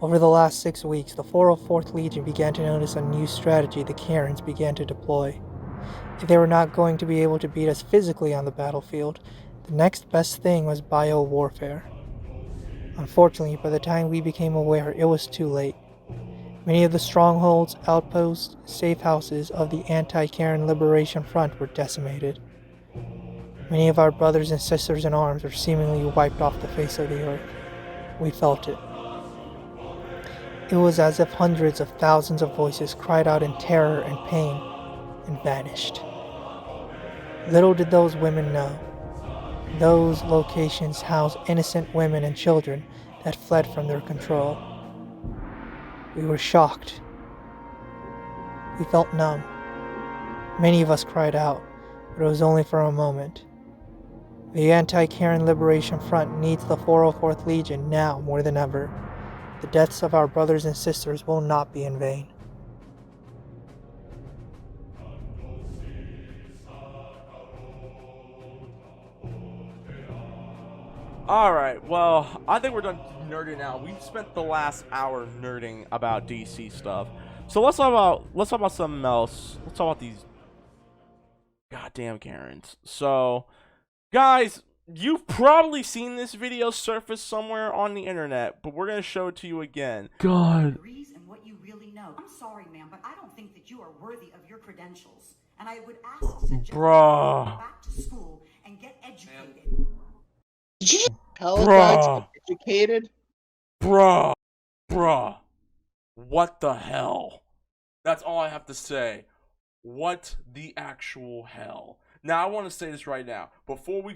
Over the last 6 weeks, the 404th Legion began to notice a new strategy the Karens began to deploy. If they were not going to be able to beat us physically on the battlefield, the next best thing was bio-warfare. Unfortunately, by the time we became aware, it was too late. Many of the strongholds, outposts, safe houses of the Anti-Karen Liberation Front were decimated. Many of our brothers and sisters in arms were seemingly wiped off the face of the earth. We felt it. It was as if hundreds of thousands of voices cried out in terror and pain and vanished. Little did those women know. Those locations house innocent women and children that fled from their control. We were shocked. We felt numb. Many of us cried out, but it was only for a moment. The Anti-Karen Liberation Front needs the 404th Legion now more than ever. The deaths of our brothers and sisters will not be in vain. Alright, well, I think we're done nerding out. We spent the last hour nerding about DC stuff. So let's talk about something else. Let's talk about these goddamn Karens. So, guys, you've probably seen this video surface somewhere on the internet, but we're gonna show it to you again. God. And what you really know. I'm sorry, ma'am, but I don't think that you are worthy of your credentials. And I would ask to suggest Bruh. you go back to school and get educated. Did you just tell a guy to get educated? Bruh. What the hell? That's all I have to say. What the actual hell? Now I want to say this right now. Before we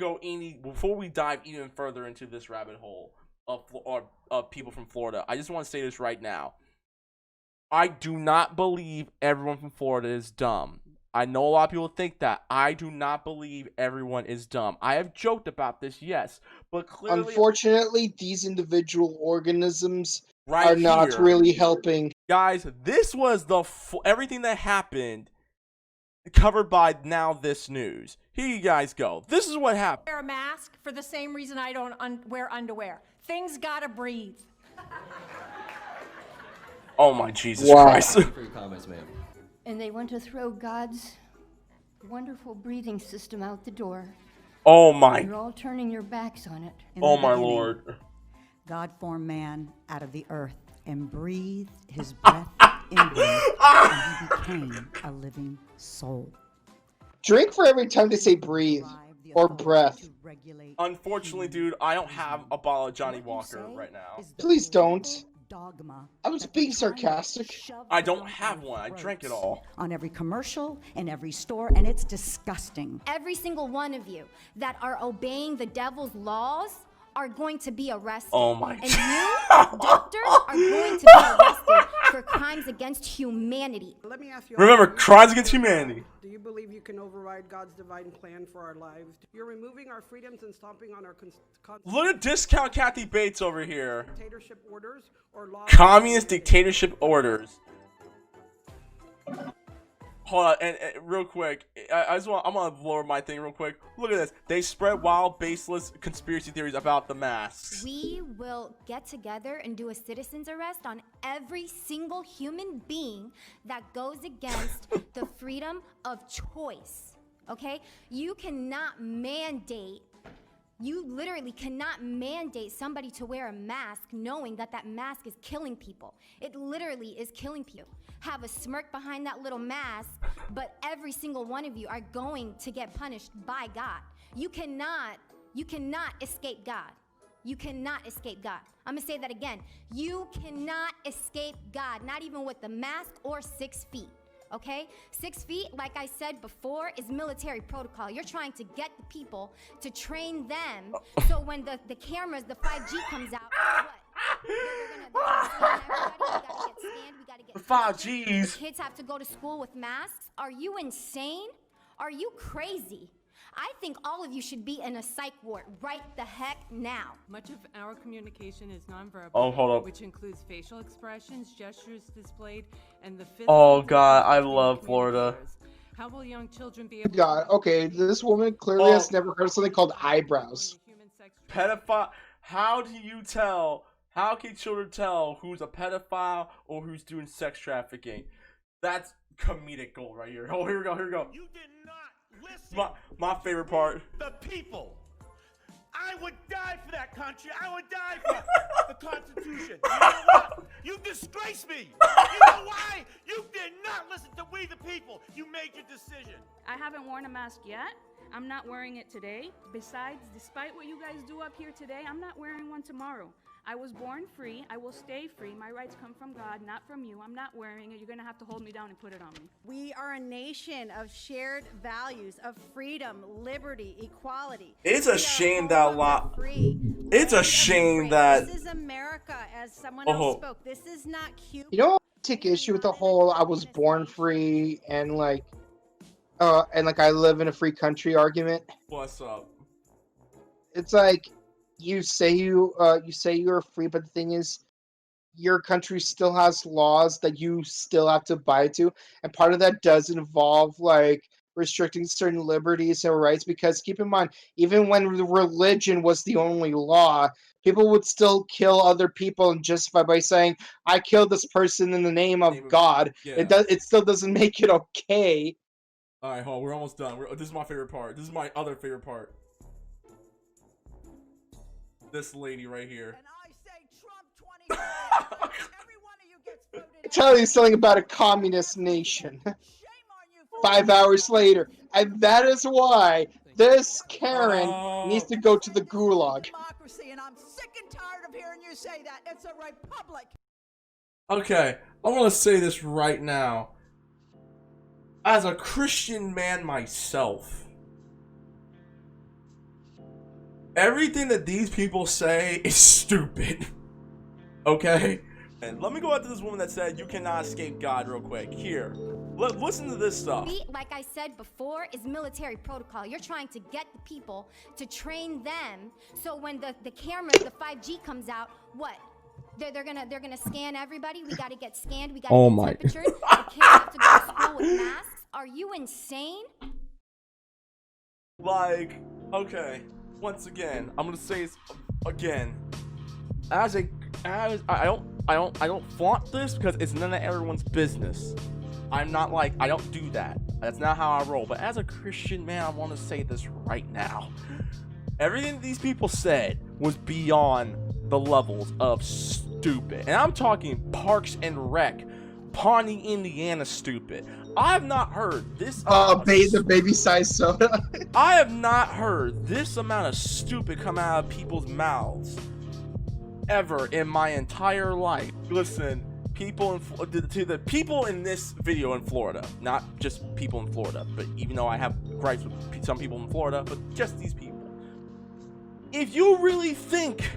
dive even further into this rabbit hole of people from Florida, I just want to say this right now. I do not believe everyone from Florida is dumb. I know a lot of people think that. I do not believe everyone is dumb. I have joked about this, yes, but clearly, Unfortunately, these individual organisms right are not here, really helping. guys. This was everything that happened covered by Now This News. Here you guys go. This is what happened. Wear a mask for the same reason I don't wear underwear. Things gotta breathe. Oh my Jesus Wow. Christ. For your comments, ma'am. And they want to throw God's wonderful breathing system out the door. Oh my. You're all turning your backs on it. Oh my Lord. God formed man out of the earth and breathed his breath into him, and he became a living soul. Drink for every time they say breathe or breath. Unfortunately, dude, I don't have a bottle of Johnny Walker right now. Please don't. Dogma. I was being sarcastic. I don't have one. I drank it all. On every commercial, in every store, and it's disgusting. Every single one of you that are obeying the devil's laws are going to be arrested. Oh my And you, doctors, are going to be arrested for crimes against humanity. Let me ask you. Remember, crimes against humanity. Do you believe you can override God's divine plan for our lives? You're removing our freedoms and stomping on our Look at discount Kathy Bates over here. dictatorship orders or laws. Communist dictatorship orders. Hold on, and real quick, I'm gonna lower my thing real quick. Look at this. They spread wild, baseless conspiracy theories about the masks. We will get together and do a citizen's arrest on every single human being that goes against the freedom of choice. Okay? You literally cannot mandate somebody to wear a mask knowing that that mask is killing people. It literally is killing people. Have a smirk behind that little mask, but every single one of you are going to get punished by God. You cannot escape God. You cannot escape God. I'm gonna say that again. You cannot escape God, not even with the mask or 6 feet. Okay? 6 feet, like I said before, is military protocol. You're trying to get the people to train them so when the cameras, the 5G comes out, what? They're gonna scan everybody. We gotta get scanned. We gotta get 5Gs. Kids have to go to school with masks. Are you insane? Are you crazy? I think all of you should be in a psych ward right the heck now. Much of our communication is nonverbal, Oh, hold up. which includes facial expressions, gestures displayed, and the physical. Oh God, I between love Florida. communicators. How will young children be able God, to okay, this woman clearly Oh. has never heard of something called eyebrows. Pedophile. How do you tell How can children tell who's a pedophile or who's doing sex trafficking? That's comedic gold right here. Oh, here we go. You did not listen. My favorite part. The people. I would die for that country. I would die for the Constitution. You know what? You disgrace me. You know why? You did not listen to we the people. You made your decision. I haven't worn a mask yet. I'm not wearing it today. Besides, despite what you guys do up here today, I'm not wearing one tomorrow. I was born free. I will stay free. My rights come from God, not from you. I'm not wearing it. You're going to have to hold me down and put it on me. We are a nation of shared values of freedom, liberty, equality. It's a shame that It's a shame that. This is America, as someone else spoke. This is not Cuba. You know, I take issue with the whole "I was born free" and like I live in a free country argument. What's up? It's like you say you're free, but the thing is, your country still has laws that you still have to abide to, and part of that does involve like restricting certain liberties and rights. Because keep in mind, even when religion was the only law, people would still kill other people and justify by saying, "I killed this person in the name of God." Yeah. It still doesn't make it okay. All right, hold on. We're almost done. This is my favorite part. This is my other favorite part. This lady right here. And I say Trump 2020. Every one of you gets voted I tell you something about a communist nation. 5 hours later, and that is why this Karen needs to go to the gulag. democracy, and I'm sick and tired of hearing you say that. It's a republic. Okay, I want to say this right now. As a Christian man myself, everything that these people say is stupid. Okay? And let me go out to this woman that said you cannot escape God real quick. Here. Listen to this stuff. Like I said before, is military protocol. You're trying to get the people to train them, so when the cameras, the 5G comes out, what? They're gonna scan everybody. We gotta get scanned. We gotta get temperatures. The kids have to go to school with masks. Are you insane? Like, okay. Once again, I'm gonna say this again. I don't flaunt this because it's none of everyone's business. I'm not like, I don't do that. That's not how I roll. But as a Christian man, I want to say this right now. Everything these people said was beyond the levels of stupid. And I'm talking Parks and Rec, Pawnee, Indiana stupid. I have not heard this. The baby-sized soda. I have not heard this amount of stupid come out of people's mouths ever in my entire life. Listen, to the people in this video in Florida, not just people in Florida, but even though I have gripes with some people in Florida, but just these people. If you really think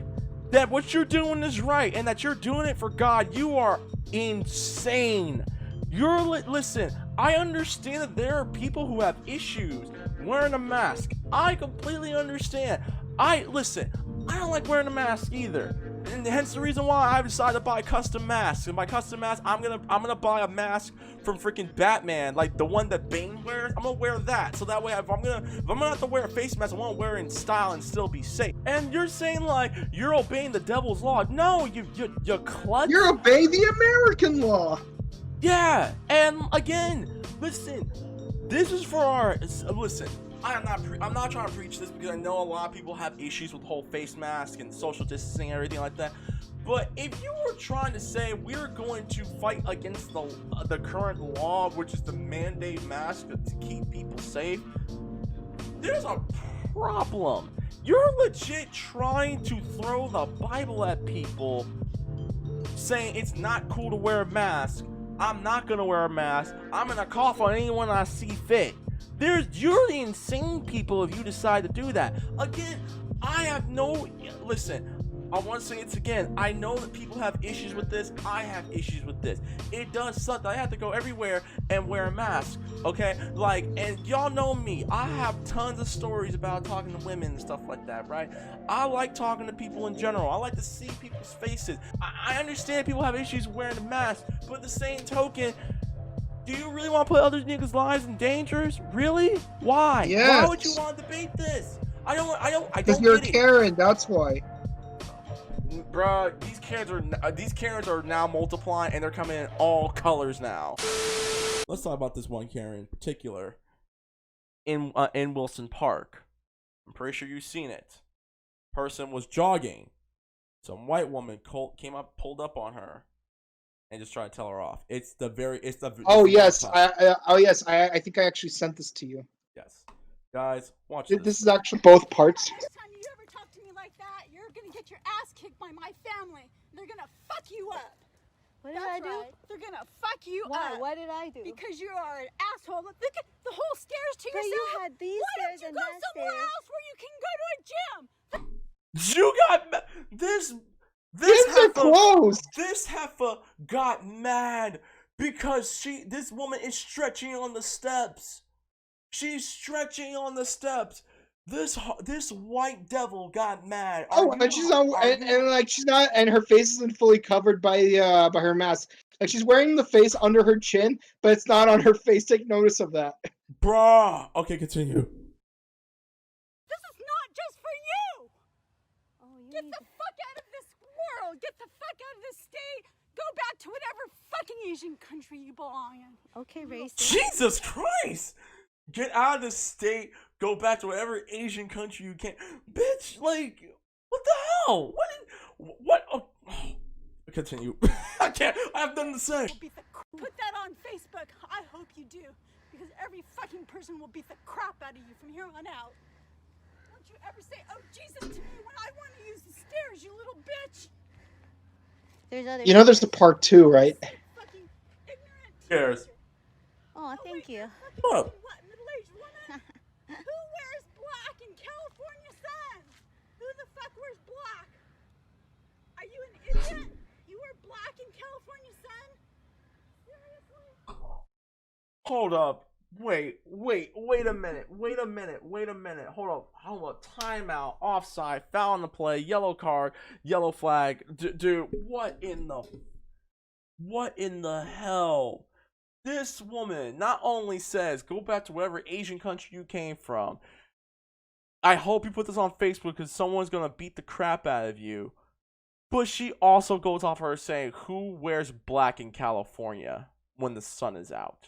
that what you're doing is right and that you're doing it for God, you are insane. Listen, I understand that there are people who have issues wearing a mask. I completely understand. I don't like wearing a mask either. And hence the reason why I decided to buy custom masks. And by custom masks, I'm gonna buy a mask from freaking Batman, like the one that Bane wears. I'm gonna wear that, so that way if I'm gonna have to wear a face mask, I want to wear it in style and still be safe. And you're saying like you're obeying the devil's law? No, you klutz. You're obeying the American law. Yeah, and again, listen. This is for our listen. I'm not trying to preach this because I know a lot of people have issues with the whole face mask and social distancing and everything like that. But if you were trying to say we're going to fight against the current law, which is the mandate mask to keep people safe, there's a problem. You're legit trying to throw the Bible at people, saying it's not cool to wear a mask. I'm not gonna wear a mask. I'm gonna cough on anyone I see fit. You're the insane people if you decide to do that. Again, listen, I want to say it again. I know that people have issues with this. I have issues with this. It does suck that I have to go everywhere and wear a mask, okay? Like, and y'all know me. I have tons of stories about talking to women and stuff like that, right? I like talking to people in general. I like to see people's faces. I understand people have issues wearing a mask, but the same token, do you really want to put other niggas' lives in danger? Really? Why? Yes. Why would you want to debate this? I don't Because you're a get it. Karen, that's why. bruh, these Karens are now multiplying, and they're coming in all colors now. Let's talk about this one Karen in particular in Wilson Park. I'm pretty sure you've seen it. Person was jogging. Some white woman came up, pulled up on her, and just tried to tell her off. Oh yes, I think I actually sent this to you. Yes, guys, watch this. This is actually both parts. Next time you ever talk to me like that, you're gonna get your ass kicked by my family. They're gonna fuck you up. What did I do? Right. They're gonna fuck you Why? up. What did I do? Because you are an asshole. Look at the whole stairs to But yourself. you had these Why stairs don't and you go that somewhere stairs. else where you can go to a gym? You got this Gyms are closed. This heifer got mad because this woman is stretching on the steps. She's stretching on the steps. This white devil got mad. And she's on, and like she's not, and her face isn't fully covered by her mask. Like she's wearing the face under her chin, but it's not on her face. Take notice of that, bruh. Okay, continue. This is not just for you. Get the fuck out of this world. Get the fuck out of this state. Go back to whatever fucking Asian country you belong in. Okay, racist. Jesus Christ! Get out of the state. Go back to whatever Asian country you can. Bitch, like, what the hell? What? Oh, continue. I can't. I have nothing to say. Put that on Facebook. I hope you do. Because every fucking person will beat the crap out of you from here on out. Don't you ever say, oh, Jesus, to me when I want to use the stairs, you little bitch. There's other. you know, there's the part 2, right? Cares. Oh, thank you. What? Who wears black in California sun? Who the fuck wears black? Are you an idiot? You wear black in California sun? Seriously? Hold up. Wait a minute. Hold up. Timeout. Offside. Foul on the play. Yellow card. Yellow flag. Dude, what in the hell? This woman not only says, go back to whatever Asian country you came from. I hope you put this on Facebook because someone's going to beat the crap out of you. But she also goes off her saying, who wears black in California when the sun is out?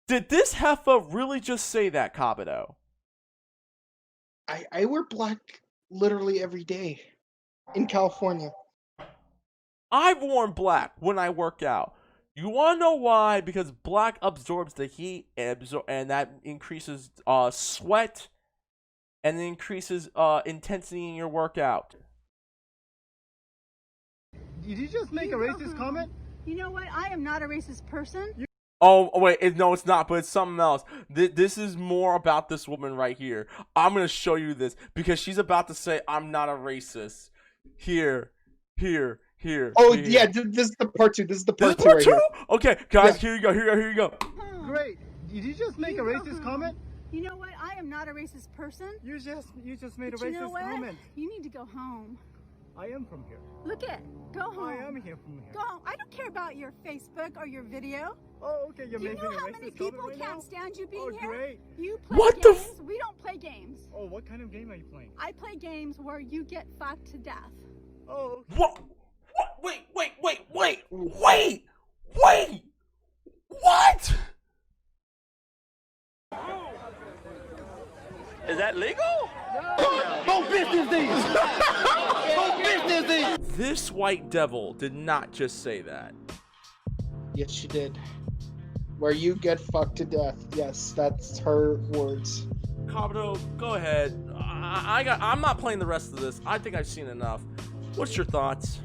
Did this heifer really just say that, Kabuto? I wear black literally every day in California. I've worn black when I work out. You want to know why? Because black absorbs the heat and that increases sweat and increases intensity in your workout. Did you just make a racist comment? You know what? I am not a racist person. Oh, wait, no, it's not, but it's something else. This is more about this woman right here. I'm going to show you this because she's about to say, I'm not a racist. Here. Oh, yeah, this is the part 2. This is the part 2 right here. Okay, guys, Yeah. Here you go. Great. Did you just make a racist comment? You know what? I am not a racist person. You just made a But you know racist what? comment. You need to go home. I am from here. Look it. Go home. I am here from here. Go home. I don't care about your Facebook or your video. Oh, okay. You're Do you making know a how racist many comment people right can't now? stand you being Oh, here? great. You play What the games. We don't play games. Oh, what kind of game are you playing? I play games where you get fucked to death. Oh, okay. What? Wait. What? Is that legal? Go business these! Go business these! This white devil did not just say that. Yes, she did. Where you get fucked to death. Yes, that's her words. Kabuto, go ahead. I'm not playing the rest of this. I think I've seen enough. What's your thoughts?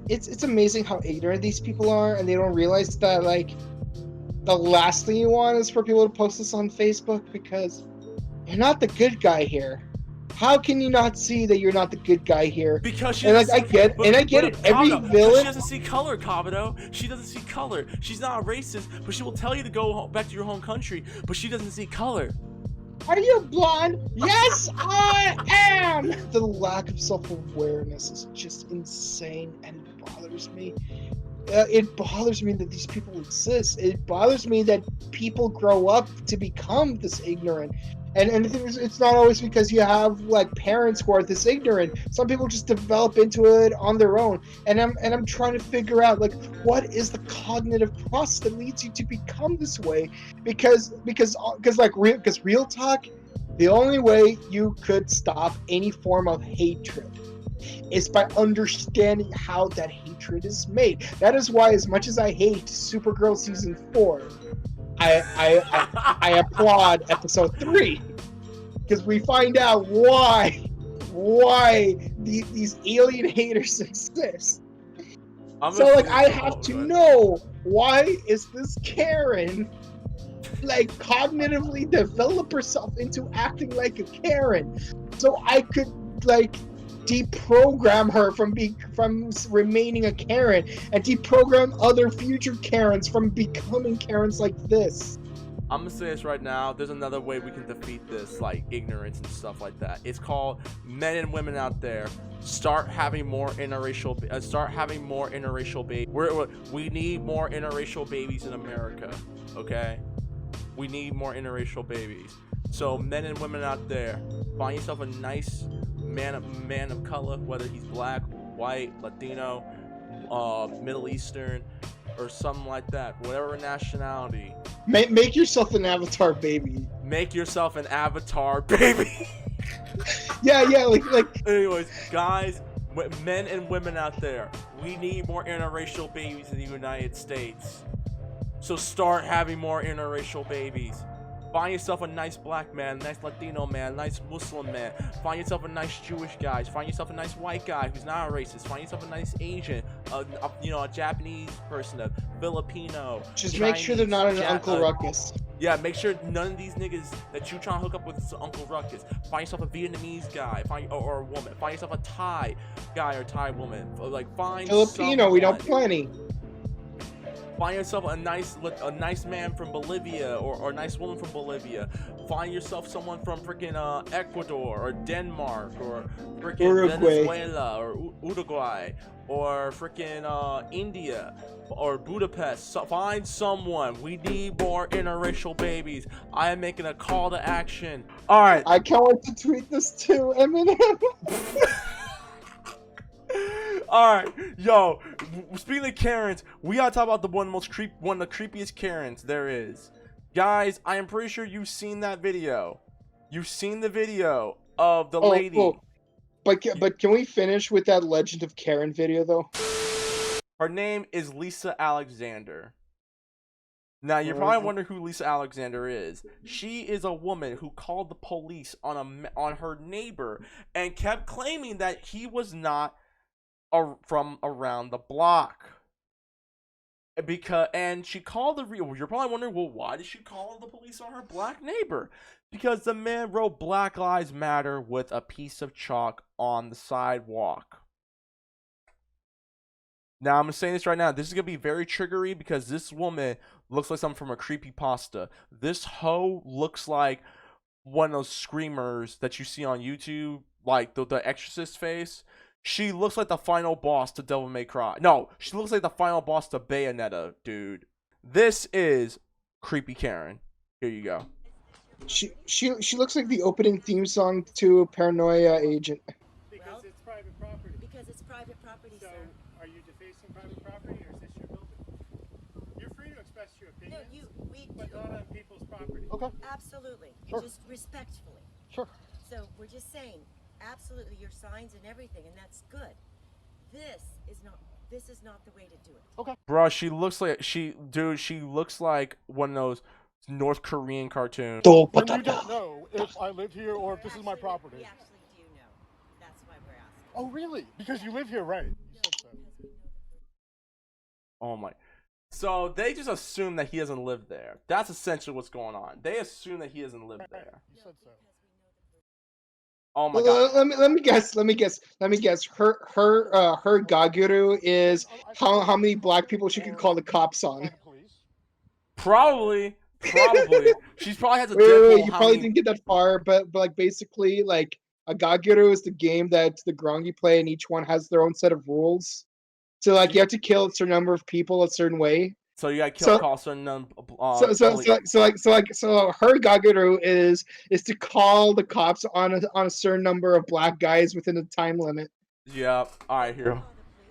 It's amazing how ignorant these people are, and they don't realize that, like, the last thing you want is for people to post this on Facebook because you're not the good guy here. How can you not see that you're not the good guy here? Because she and like, doesn't I get it. Every Kabuto, villain. she doesn't see color, Kabuto. She doesn't see color. She's not a racist, but she will tell you to go back to your home country. But she doesn't see color. Are you blonde? Yes, I am. The lack of self-awareness is just insane, and it bothers me. It bothers me that these people exist. It bothers me that people grow up to become this ignorant. And the thing is, it's not always because you have like parents who are this ignorant. Some people just develop into it on their own. And I'm trying to figure out like what is the cognitive process that leads you to become this way? Because real talk, the only way you could stop any form of hatred is by understanding how that hatred is made. That is why, as much as I hate Supergirl season 4, I applaud episode 3, because we find out why these alien haters exist. I have to know, why is this Karen like cognitively develop herself into acting like a Karen, so I could like deprogram her from remaining a Karen, and deprogram other future Karens from becoming Karens like this. I'm gonna say this right now. There's another way we can defeat this, like ignorance and stuff like that. It's called men and women out there. Start having more interracial. Babies. We need more interracial babies in America. Okay, we need more interracial babies. So men and women out there, find yourself a nice man of color, whether he's black, white, Latino, Middle Eastern, or something like that. Whatever nationality. Make yourself an avatar baby. Make yourself an avatar baby. yeah, like. Anyways, guys, men and women out there, we need more interracial babies in the United States. So start having more interracial babies. Find yourself a nice black man, nice Latino man, nice Muslim man. Find yourself a nice Jewish guy. Find yourself a nice white guy who's not a racist. Find yourself a nice Asian, a Japanese person, a Filipino. Just Chinese, make sure they're not an Uncle Ruckus. Yeah, make sure none of these niggas that you trying to hook up with is Uncle Ruckus. Find yourself a Vietnamese guy, or a woman. Find yourself a Thai guy or Thai woman. Like find Filipino, someone. we know plenty. Find yourself a nice man from Bolivia or a nice woman from Bolivia. Find yourself someone from freaking Ecuador or Denmark or freaking Venezuela or Uruguay or freaking India or Budapest. So find someone. We need more interracial babies. I am making a call to action. All right. I can't wait to tweet this to Eminem. Alright, yo, speaking of Karens, we gotta talk about one of the creepiest Karens there is. Guys, I am pretty sure you've seen that video. You've seen the video of the lady. Oh. But can we finish with that Legend of Karen video, though? Her name is Lisa Alexander. Now, you're probably wondering who Lisa Alexander is. She is a woman who called the police on her neighbor and kept claiming that he was not from around the block. And she called you're probably wondering, well, why did she call the police on her black neighbor? Because the man wrote Black Lives Matter with a piece of chalk on the sidewalk. Now, I'm saying this right now. This is going to be very triggery because this woman looks like something from a creepypasta. This hoe looks like one of those screamers that you see on YouTube, like the Exorcist face. She looks like the final boss to Devil May Cry. No, she looks like the final boss to Bayonetta, dude. This is Creepy Karen. Here you go. She looks like the opening theme song to Paranoia Agent. Because it's private property. Because it's private property, so, are you defacing private property, or is this your building? You're free to express your opinion, but not on people's property. Okay. Absolutely. Sure. Just respectfully. Sure. So we're just saying, absolutely, your signs and everything, and that's good. This is not the way to do it. Okay. Bro, she looks like one of those North Korean cartoons. And you don't know if I live here or if this is my property. We actually do know. That's why we're asking. Oh, really? Because you live here, right? Oh my. So they just assume that he doesn't live there. That's essentially what's going on. They assume that he doesn't live there. You said so. Oh my god. Let me guess. Her Gaguru is how many black people she could call the cops on. Probably. She's probably has a wait, you probably didn't get that far, but like basically like a Gaguru is the game that the Grongi play, and each one has their own set of rules. So like you have to kill a certain number of people a certain way, So you got So- call certain So her gagaru is to call the cops on a certain number of black guys within a time limit. Yeah. All right, here.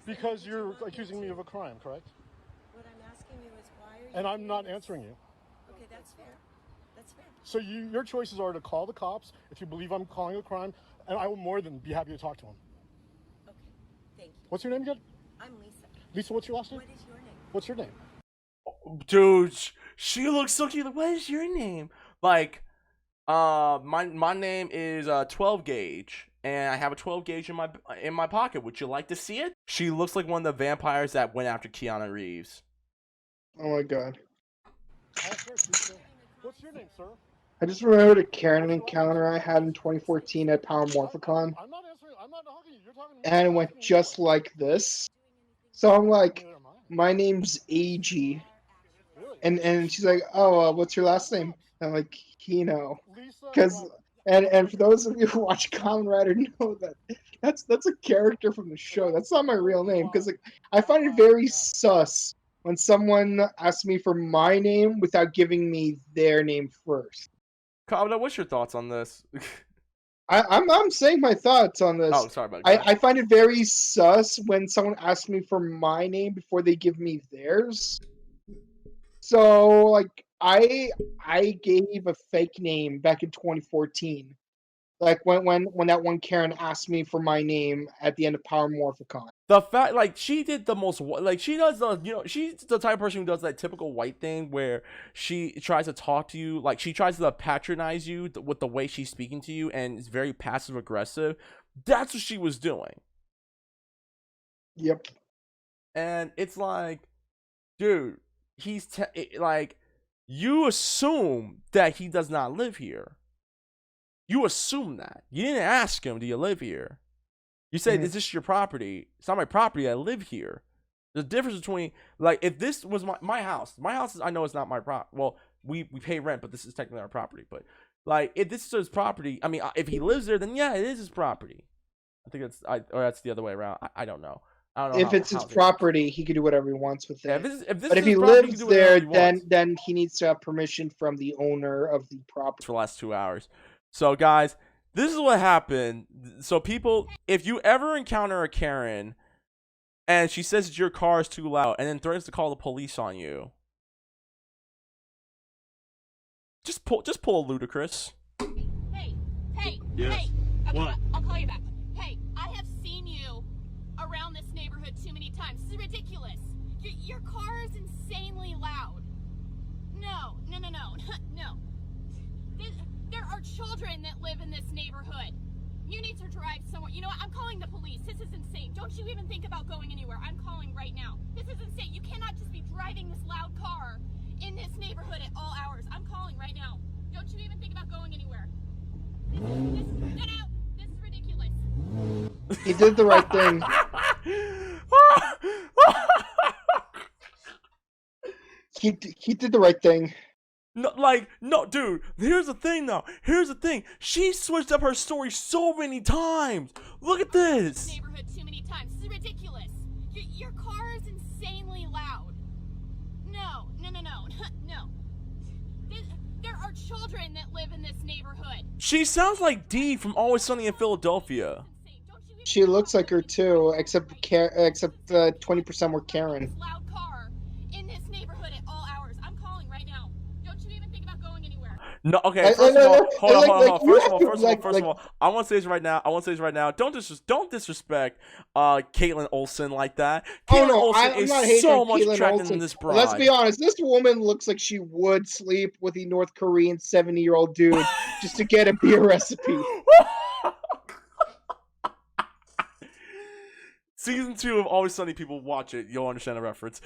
Because you're accusing me of a crime, correct? What I'm asking you is why are you... And I'm not answering you. Okay, that's fair. That's fair. So your choices are to call the cops if you believe I'm calling a crime, and I will more than be happy to talk to them. Okay, thank you. What's your name again? I'm Lisa. Lisa, what's your last name? What is your name? What's your name? Dude, she looks so cute. What is your name? Like, my name is 12 gauge, and I have a 12 gauge in my pocket. Would you like to see it? She looks like one of the vampires that went after Keanu Reeves. Oh my god. What's your name, sir? I just remembered a Karen encounter I had in 2014 at Power Morphicon. I'm not answering. I'm not talking to you. You're talking to me. And it went just like this. So I'm like, my name's AG. And she's like, oh, what's your last name? And I'm like, Kino. Because, and for those of you who watch Kamen Rider know that that's a character from the show. That's not my real name. Because like, I find it very sus when someone asks me for my name without giving me their name first. Kabata, what's your thoughts on this? I'm saying my thoughts on this. Oh, sorry about that. I find it very sus when someone asks me for my name before they give me theirs. So like I gave a fake name back in 2014. Like when that one Karen asked me for my name at the end of Power Morphicon. The fact, like, she did the most, like, she does the, you know, she's the type of person who does that typical white thing where she tries to talk to you, like, she tries to patronize you with the way she's speaking to you, and it's very passive aggressive. That's what she was doing. Yep. And it's like, dude, like, you assume that he does not live here. You assume that. You didn't ask him, do you live here? You say, is this your property? It's not my property. I live here. The difference between, like, if this was my house. My house, I know it's not my property. Well, we pay rent, but this is technically our property. But, like, if this is his property, I mean, if he lives there, then yeah, it is his property. I think or that's the other way around. I don't know. I don't know. If it's his property, he can do whatever he wants with it. Yeah, if this but is if he his property, lives can do whatever there, he wants. then he needs to have permission from the owner of the property. For the last 2 hours. So, guys, this is what happened. So, people, if you ever encounter a Karen and she says that your car is too loud and then threatens to call the police on you, just pull a Ludacris. Hey, Yes. hey, What? I'll call you back. Hey, I have seen you around this neighborhood too many times. This is ridiculous. Your car is insanely loud. No. No. There are children that live in this neighborhood. You need to drive somewhere. You know what? I'm calling the police. This is insane. Don't you even think about going anywhere. I'm calling right now. This is insane. You cannot just be driving this loud car in this neighborhood at all hours. I'm calling right now. Don't you even think about going anywhere. This is ridiculous. He did the right thing. He did the right thing. No, dude. Here's the thing, though. Here's the thing. She switched up her story so many times. Look at this. Neighborhood too many times. This is ridiculous. Your car is insanely loud. No. No. There are children that live in this neighborhood. She sounds like Dee from Always Sunny in Philadelphia. She looks like her too, except 20% more Karen. Loud car in this neighborhood at all hours. I'm calling right now. Don't you even think about going anywhere. No, okay. First of all, hold on. First of all, I want to say this right now. Don't disrespect Caitlin Olsen like that. Caitlin Olsen I'm not is hating so on much Caitlin attractive Olsen. than this bride. Let's be honest. This woman looks like she would sleep with a North Korean 70-year-old dude just to get a beer recipe. Season 2 of Always Sunny, people watch it. You'll understand the reference.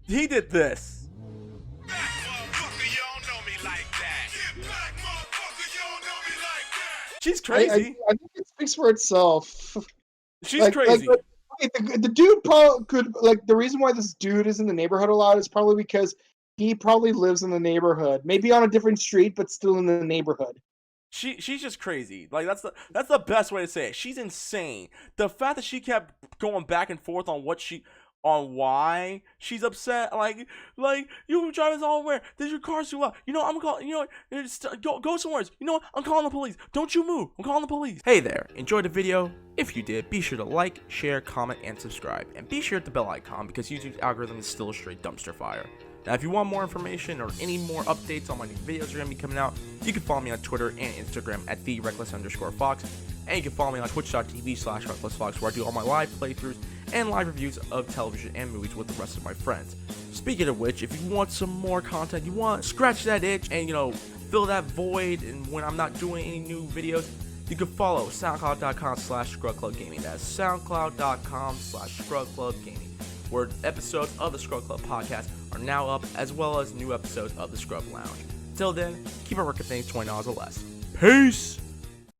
He did this. She's crazy. I think it speaks for itself. She's crazy. The dude probably could, like, the reason why this dude is in the neighborhood a lot is probably because he probably lives in the neighborhood. Maybe on a different street, but still in the neighborhood. She's just crazy. Like, that's the best way to say it. She's insane. The fact that she kept going back and forth on what she on why she's upset. Like you drive us all where? Did your car's too loud? You know, I'm calling. You know what? Go somewhere. You know what? I'm calling the police. Don't you move. I'm calling the police. Hey there. Enjoyed the video? If you did, be sure to like, share, comment, and subscribe. And be sure to hit the bell icon because YouTube's algorithm is still a straight dumpster fire. Now, if you want more information or any more updates on my new videos that are going to be coming out, you can follow me on Twitter and Instagram at @TheReckless_Fox. And you can follow me on Twitch.tv/RecklessFox, where I do all my live playthroughs and live reviews of television and movies with the rest of my friends. Speaking of which, if you want some more content, you want to scratch that itch and, fill that void, and when I'm not doing any new videos, you can follow SoundCloud.com/ScrubClubGaming. That's SoundCloud.com/ScrubClubGaming, where episodes of the Scrub Club podcast are now up, as well as new episodes of the Scrub Lounge. Till then, keep on working things $20 or less. Peace!